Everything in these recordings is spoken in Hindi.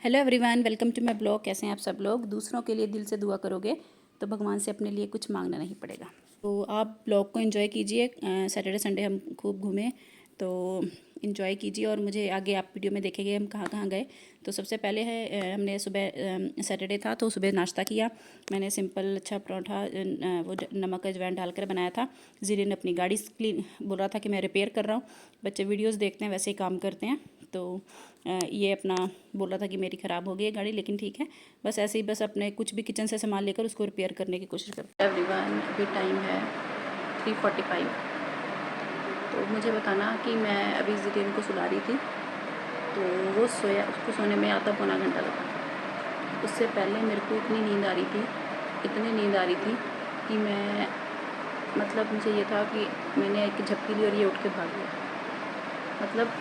Hello everyone, welcome to my blog. कैसे हैं आप सब लोग। दूसरों के लिए दिल से दुआ करोगे तो भगवान से अपने लिए कुछ मांगना नहीं पड़ेगा। तो आप ब्लॉग को एंजॉय कीजिए। सैटरडे संडे हम खूब घूमें, तो एंजॉय कीजिए और मुझे आगे आप वीडियो में देखेंगे हम कहाँ कहाँ गए। तो सबसे पहले है हमने सुबह सैटरडे था तो सुबह नाश्ता किया। मैंने सिंपल अच्छा पराठा वो नमक अजवाइन डालकर बनाया था। जीरे ने अपनी गाड़ी क्लीन बोल रहा था कि मैं रिपेयर कर रहा हूँ। बच्चे वीडियोस देखते हैं वैसे ही काम करते हैं। तो ये अपना बोल रहा था कि मेरी ख़राब हो गई है गाड़ी, लेकिन ठीक है, बस ऐसे ही बस अपने कुछ भी किचन से सामान लेकर उसको रिपेयर करने की कोशिश करते हैं। एवरीवन, अभी टाइम है 3:45। तो मुझे बताना कि मैं अभी ज़िदेन को सुला रही थी, तो वो सोया, उसको सोने में आधा पौना घंटा लगा। उससे पहले मेरे को इतनी नींद आ रही थी, इतनी नींद आ रही थी कि मैं मतलब मुझे ये था कि मैंने एक झपकी ली और ये उठ के भाग गया। मतलब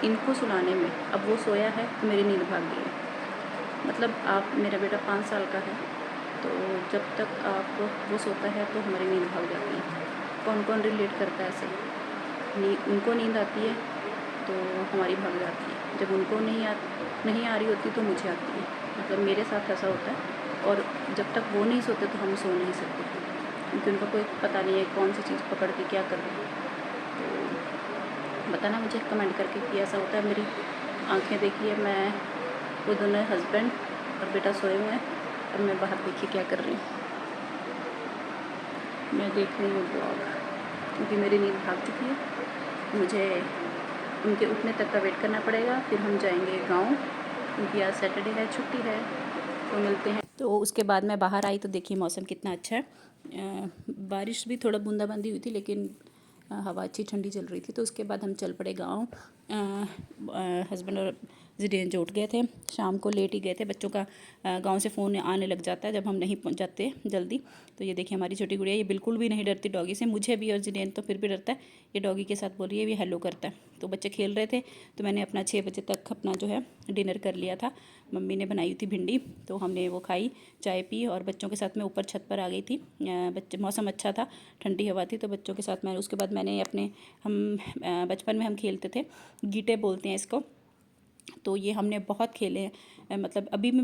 इनको सुलाने में, अब वो सोया है तो मेरी नींद भाग गई है। मतलब आप, मेरा बेटा 5 साल का है, तो जब तक आप वो सोता है तो हमारी नींद भाग जाती है। कौन कौन रिलेट करता है ऐसे। उनको नींद आती है तो हमारी भाग जाती है, जब उनको नहीं आ रही होती तो मुझे आती है। मतलब मेरे साथ ऐसा होता है। और जब तक वो नहीं सोते तो हम सो नहीं सकते, क्योंकि उनको कोई पता नहीं है कौन सी चीज़ पकड़ के क्या कर रहे हैं। तो बताना मुझे कमेंट करके कि ऐसा होता है। मेरी आंखें देखिए, मैं वो दोनों हस्बैंड और बेटा सोए हुए हैं और मैं बाहर देखिए क्या कर रही हूँ। मैं देख रही हूँ ब्लॉग, क्योंकि मेरी नींद भाग चुकी है। मुझे उनके उठने तक का वेट करना पड़ेगा, फिर हम जाएंगे गांव, क्योंकि आज सैटरडे है, छुट्टी है। तो मिलते हैं। तो उसके बाद मैं बाहर आई तो देखिए मौसम कितना अच्छा है। बारिश भी थोड़ा बूंदाबांदी हुई थी, लेकिन हवा अच्छी ठंडी चल रही थी। तो उसके बाद हम चल पड़े गाँव। हस्बैंड और ज़िदेन जो उठ गए थे, शाम को लेट ही गए थे। बच्चों का गांव से फ़ोन आने लग जाता है जब हम नहीं पहुंच जाते जल्दी। तो ये देखिए हमारी छोटी गुड़िया, ये बिल्कुल भी नहीं डरती डॉगी से। मुझे भी और ज़िदेन तो फिर भी डरता है। ये डॉगी के साथ बोल रही है, ये हेलो करता है। तो बच्चे खेल रहे थे, तो मैंने अपना 6 बजे तक अपना जो है डिनर कर लिया था। मम्मी ने बनाई थी भिंडी, तो हमने वो खाई, चाय पी और बच्चों के साथ मैं ऊपर छत पर आ गई थी। बच्चे, मौसम अच्छा था, ठंडी हवा थी, तो बच्चों के साथ मैं, उसके बाद मैंने अपने, हम बचपन में हम खेलते थे, गीटे बोलते हैं इसको, तो ये हमने बहुत खेले हैं। मतलब अभी भी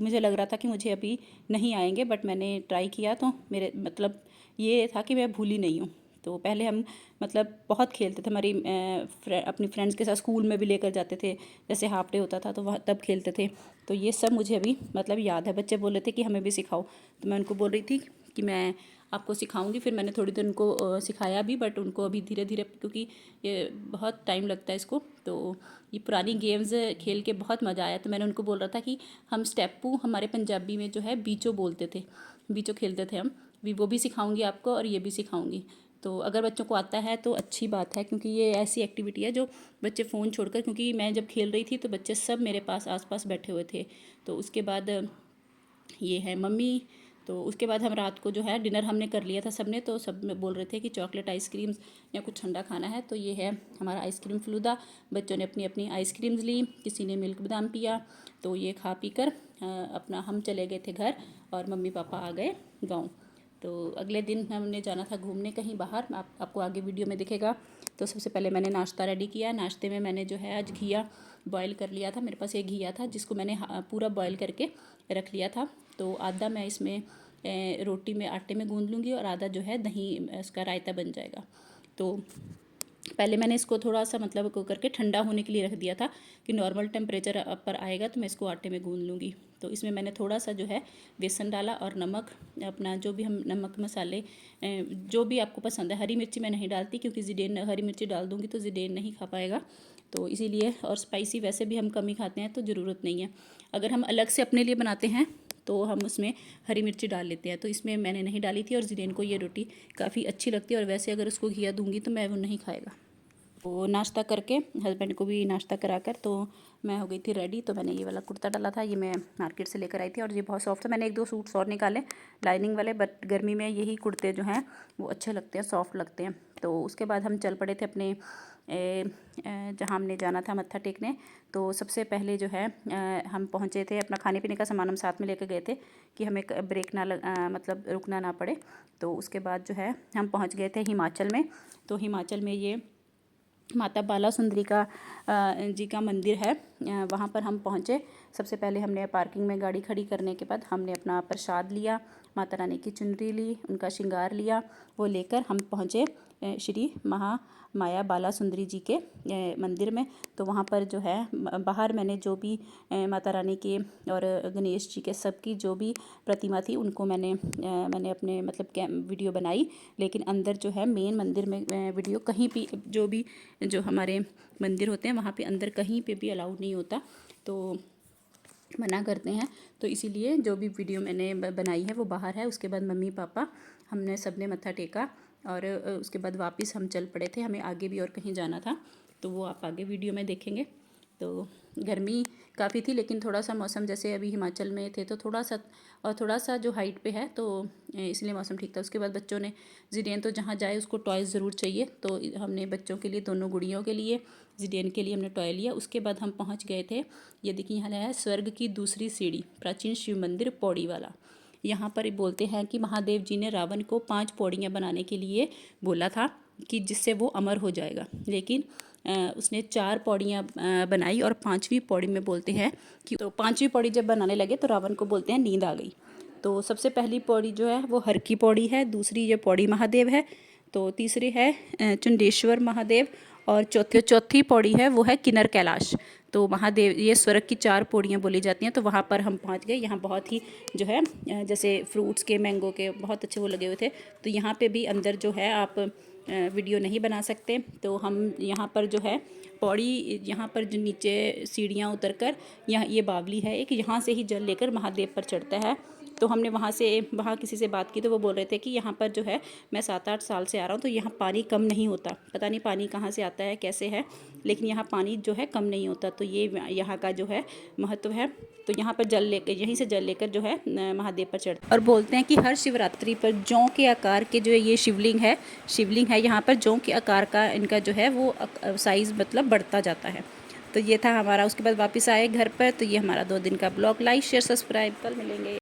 मुझे लग रहा था कि मुझे अभी नहीं आएंगे, बट मैंने ट्राई किया तो मेरे मतलब ये था कि मैं भूली नहीं हूँ। तो पहले हम मतलब बहुत खेलते थे। हमारी अपनी फ्रेंड्स के साथ स्कूल में भी लेकर जाते थे, जैसे हाफ डे होता था तो वह तब खेलते थे। तो ये सब मुझे अभी मतलब याद है। बच्चे बोल रहे थे कि हमें भी सिखाओ, तो मैं उनको बोल रही थी कि मैं आपको सिखाऊंगी। फिर मैंने थोड़ी देर उनको सिखाया भी, बट उनको अभी धीरे धीरे, क्योंकि ये बहुत टाइम लगता है इसको। तो ये पुरानी गेम्स खेल के बहुत मज़ा आया। तो मैंने उनको बोल रहा था कि हम स्टेपू, हमारे पंजाबी में जो है बीचो बोलते थे, बीचो खेलते थे हम भी, वो भी सिखाऊंगी आपको और ये भी सिखाऊंगी। तो अगर बच्चों को आता है तो अच्छी बात है, क्योंकि ये ऐसी एक्टिविटी है जो बच्चे फ़ोन छोड़कर, क्योंकि मैं जब खेल रही थी तो बच्चे सब मेरे पास आसपास बैठे हुए थे। तो उसके बाद ये है मम्मी। तो उसके बाद हम रात को जो है डिनर हमने कर लिया था सबने, तो सब में बोल रहे थे कि चॉकलेट आइसक्रीम्स या कुछ ठंडा खाना है। तो ये है हमारा आइसक्रीम फलूदा। बच्चों ने अपनी अपनी आइसक्रीम्स ली, किसी ने मिल्क बादाम पिया। तो ये खा पी कर अपना हम चले गए थे घर, और मम्मी पापा आ गए गाँव। तो अगले दिन हमने जाना था घूमने कहीं बाहर, आपको आगे वीडियो में दिखेगा। तो सबसे पहले मैंने नाश्ता रेडी किया। नाश्ते में मैंने जो है आज घिया बॉईल कर लिया था। मेरे पास एक घिया था जिसको मैंने पूरा बॉईल करके रख लिया था। तो आधा मैं इसमें रोटी में आटे में गूंद लूँगी और आधा जो है दही, इसका रायता बन जाएगा। तो पहले मैंने इसको थोड़ा सा मतलब को करके ठंडा होने के लिए रख दिया था कि नॉर्मल टेम्परेचर पर आएगा तो मैं इसको आटे में गूंद लूँगी। तो इसमें मैंने थोड़ा सा जो है बेसन डाला और नमक, अपना जो भी हम नमक मसाले जो भी आपको पसंद है। हरी मिर्ची मैं नहीं डालती, क्योंकि ज़िदेन, हरी मिर्ची डाल दूँगी तो ज़िदेन नहीं खा पाएगा, तो इसीलिए। और स्पाइसी वैसे भी हम कम ही खाते हैं, तो ज़रूरत नहीं है। अगर हम अलग से अपने लिए बनाते हैं तो हम उसमें हरी मिर्ची डाल लेते हैं। तो इसमें मैंने नहीं डाली थी, और ज़िदेन को ये रोटी काफ़ी अच्छी लगती है, और वैसे अगर उसको घिया दूँगी तो मैं वो नहीं खाएगा। तो नाश्ता करके हस्बैंड को भी नाश्ता कराकर तो मैं हो गई थी रेडी। तो मैंने ये वाला कुर्ता डाला था, ये मैं मार्केट से लेकर आई थी, और ये बहुत सॉफ्ट था। मैंने 1-2 सूट्स और निकाले लाइनिंग वाले, बट गर्मी में यही कुर्ते जो हैं वो अच्छे लगते हैं, सॉफ्ट लगते हैं। तो उसके बाद हम चल पड़े थे अपने जहाँ हमने जाना था मत्था टेकने। तो सबसे पहले जो है हम पहुँचे थे, अपना खाने पीने का सामान हम साथ में लेकर गए थे कि हमें ब्रेक ना मतलब रुकना ना पड़े। तो उसके बाद जो है हम पहुँच गए थे हिमाचल में। तो हिमाचल में ये माता बाला सुंदरी का जी का मंदिर है। वहाँ पर हम पहुँचे। सबसे पहले हमने पार्किंग में गाड़ी खड़ी करने के बाद हमने अपना प्रसाद लिया, माता रानी की चुनरी ली, उनका श्रृंगार लिया। वो लेकर हम पहुँचे श्री महामाया बाला सुंदरी जी के मंदिर में। तो वहाँ पर जो है बाहर मैंने जो भी माता रानी के और गणेश जी के सबकी जो भी प्रतिमा थी उनको मैंने अपने मतलब वीडियो बनाई। लेकिन अंदर जो है मेन मंदिर में वीडियो कहीं भी जो हमारे मंदिर होते हैं वहाँ पे अंदर कहीं पे भी अलाउड नहीं होता, तो मना करते हैं। तो इसीलिए जो भी वीडियो मैंने बनाई है वो बाहर है। उसके बाद मम्मी पापा हमने सबने मत्था टेका और उसके बाद वापस हम चल पड़े थे। हमें आगे भी और कहीं जाना था, तो वो आप आगे वीडियो में देखेंगे। तो गर्मी काफ़ी थी, लेकिन थोड़ा सा मौसम जैसे अभी हिमाचल में थे तो थोड़ा सा जो हाइट पे है तो इसलिए मौसम ठीक था। उसके बाद बच्चों ने जिडेन तो जहाँ जाए उसको टॉयज़ ज़रूर चाहिए, तो हमने बच्चों के लिए, दोनों गुड़ियों के लिए, जिडेन के लिए हमने टॉय लिया। उसके बाद हम पहुँच गए थे, ये देखिए यहाँ है स्वर्ग की दूसरी सीढ़ी, प्राचीन शिव मंदिर पौड़ी वाला। यहाँ पर बोलते हैं कि महादेव जी ने रावण को 5 पौड़ियाँ बनाने के लिए बोला था कि जिससे वो अमर हो जाएगा, लेकिन उसने 4 पौड़ियाँ बनाई और 5वीं पौड़ी में बोलते हैं कि, तो 5वीं पौड़ी जब बनाने लगे तो रावण को बोलते हैं नींद आ गई। तो सबसे पहली पौड़ी जो है वो हर की पौड़ी है, दूसरी ये पौड़ी महादेव है, तो तीसरी है चुंडेश्वर महादेव, और चौथी पौड़ी है वो है किन्नर कैलाश। तो महादेव, ये स्वर्ग की 4 पौड़ियाँ बोली जाती हैं। तो वहाँ पर हम पहुँच गए। यहाँ बहुत ही जो है जैसे फ्रूट्स के, मैंगो के बहुत अच्छे वो लगे हुए थे। तो यहाँ पे भी अंदर जो है आप वीडियो नहीं बना सकते। तो हम यहाँ पर जो है पौड़ी, यहाँ पर जो नीचे सीढ़ियाँ उतर कर यहाँ ये बावली है एक, यहाँ से ही जल लेकर महादेव पर चढ़ता है। तो हमने वहाँ किसी से बात की तो वो बोल रहे थे कि यहाँ पर जो है मैं 7-8 साल से आ रहा हूँ, तो यहाँ पानी कम नहीं होता। पता नहीं पानी कहाँ से आता है, कैसे है, लेकिन यहाँ पानी जो है कम नहीं होता। तो ये यहाँ का जो है महत्व है। तो यहाँ पर यहीं से जल लेकर जो है महादेव पर चढ़ते। और बोलते हैं कि हर शिवरात्रि पर जौ के आकार के जो है ये शिवलिंग है यहाँ पर जौ के आकार का इनका जो है वो साइज़ मतलब बढ़ता जाता है। तो ये था हमारा। उसके बाद वापस आए घर पर। तो ये हमारा 2 दिन का ब्लॉग। लाइक शेयर सब्सक्राइब, कल मिलेंगे।